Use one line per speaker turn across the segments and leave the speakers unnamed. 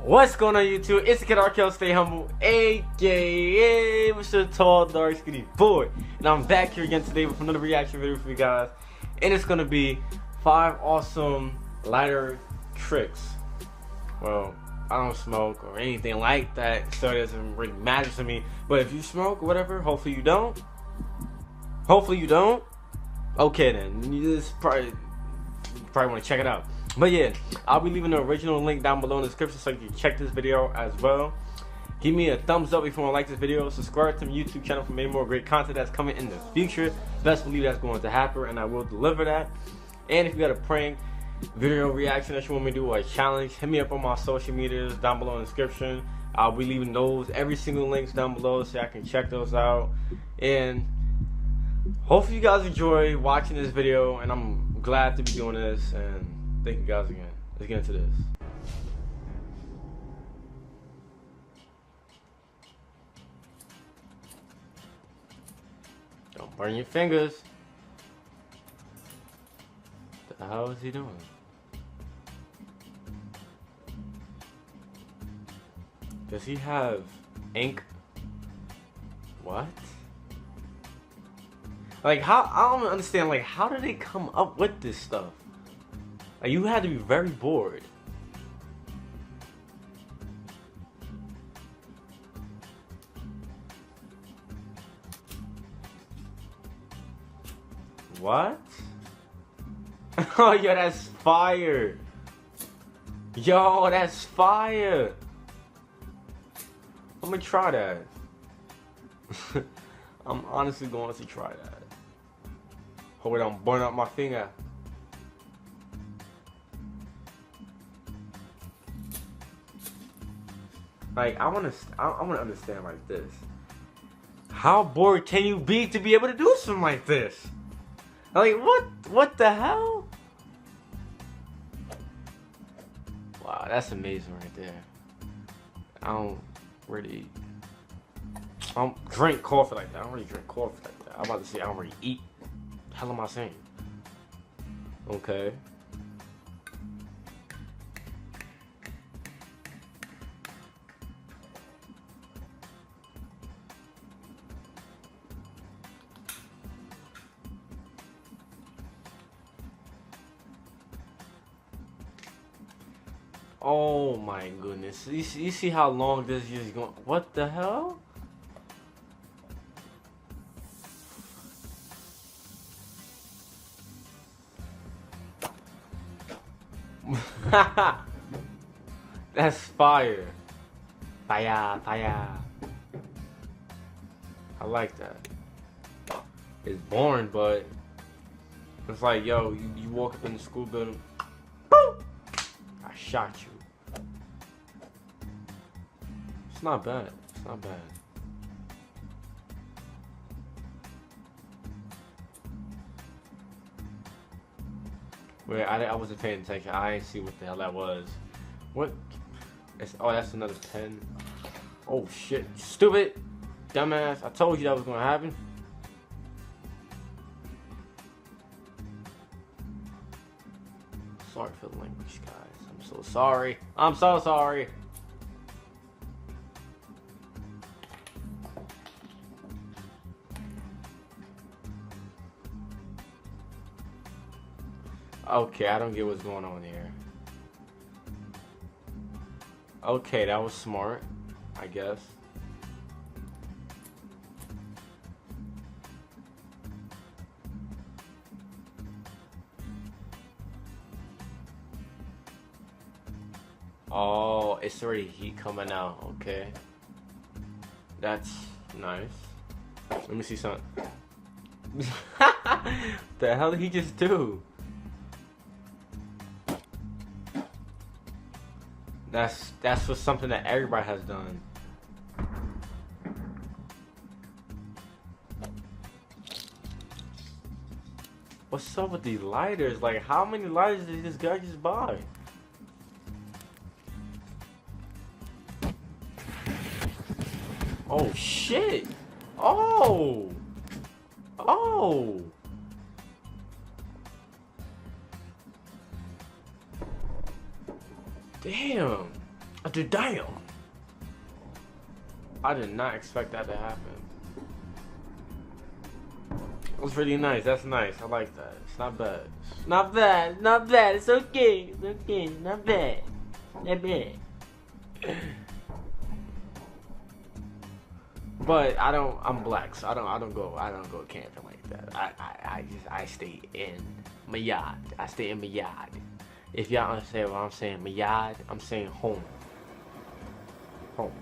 What's going on YouTube? It's the kid RKO Stay Humble, aka Mr. Tall Dark Skinny Boy. And I'm back here again today with another reaction video for you guys. And it's gonna be 5 awesome lighter tricks. Well, I don't smoke or anything like that, so it doesn't really matter to me. But if you smoke or whatever, hopefully you don't. Hopefully you don't. Okay then, you just probably want to check it out. But yeah, I'll be leaving the original link down below in the description so you can check this video as well. Give me a thumbs up if you want to like this video. Subscribe to my YouTube channel for many more great content that's coming in the future. Best believe that's going to happen, and I will deliver that. And if you got a prank, video reaction that you want me to do, or a challenge, hit me up on my social medias down below in the description. I'll be leaving those, every single links down below so I can check those out. And hopefully you guys enjoy watching this video, and I'm glad to be doing this. And thank you guys again. Let's get into this. Don't burn your fingers. What the hell is he doing? Does he have ink? What? Like, how? I don't understand. Like, how did they come up with this stuff? Like, you had to be very bored. What? Oh, yo, that's fire. Yo, that's fire. I'm gonna try that. I'm honestly going to try that. Hope I don't burn up my finger. Like, I wanna understand like this. How bored can you be to be able to do something like this? Like, what the hell? Wow, that's amazing right there. I don't drink coffee like that. I don't really drink coffee like that. I'm about to say I don't really eat. What the hell am I saying? Okay. Oh my goodness. You see how long this is going? What the hell? That's fire. Fire, fire. I like that. It's boring, but it's like, yo, you walk up in the school building, boom! I shot you. It's not bad. It's not bad. Wait, I wasn't paying attention. I didn't see what the hell that was. What? Oh, that's another pen. Oh shit! Stupid, dumbass! I told you that was gonna happen. Sorry for the language, guys. I'm so sorry. I'm so sorry. Okay, I don't get what's going on here. Okay, that was smart, I guess. Oh, it's already heat coming out. Okay, that's nice. Let me see something. The hell did he just do? That's for something that everybody has done. What's up with these lighters? Like, how many lighters did this guy just buy? Oh shit! Oh! Oh! Damn. Dude, damn. I did not expect that to happen. It was really nice. That's nice. I like that. It's not bad. Not bad. Not bad. It's okay. It's okay. Not bad. Not bad. But I'm black, so I don't go camping like that. I stay in my yard. I stay in my yard. If y'all understand what I'm saying, my yard, I'm saying home. Home.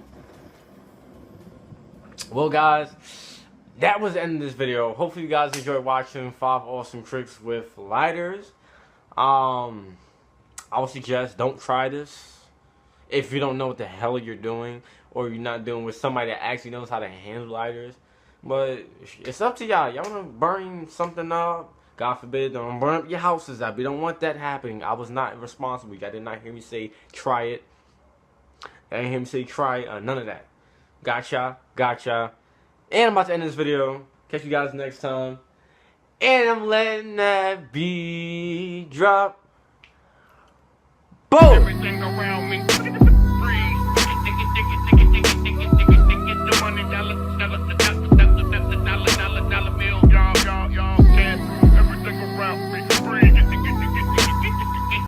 Well, guys, that was the end of this video. Hopefully you guys enjoyed watching 5 awesome tricks with lighters. I would suggest don't try this if you don't know what the hell you're doing, or you're not doing with somebody that actually knows how to handle lighters. But it's up to y'all. Y'all want to burn something up? God forbid, don't burn up your houses up. We don't want that happening. I was not responsible. Y'all did not hear me say try it. Y'all didn't hear me say try it. None of that. Gotcha. And I'm about to end this video. Catch you guys next time. And I'm letting that beat drop. Boom!
Everything around me. Freeze. The money, dollar.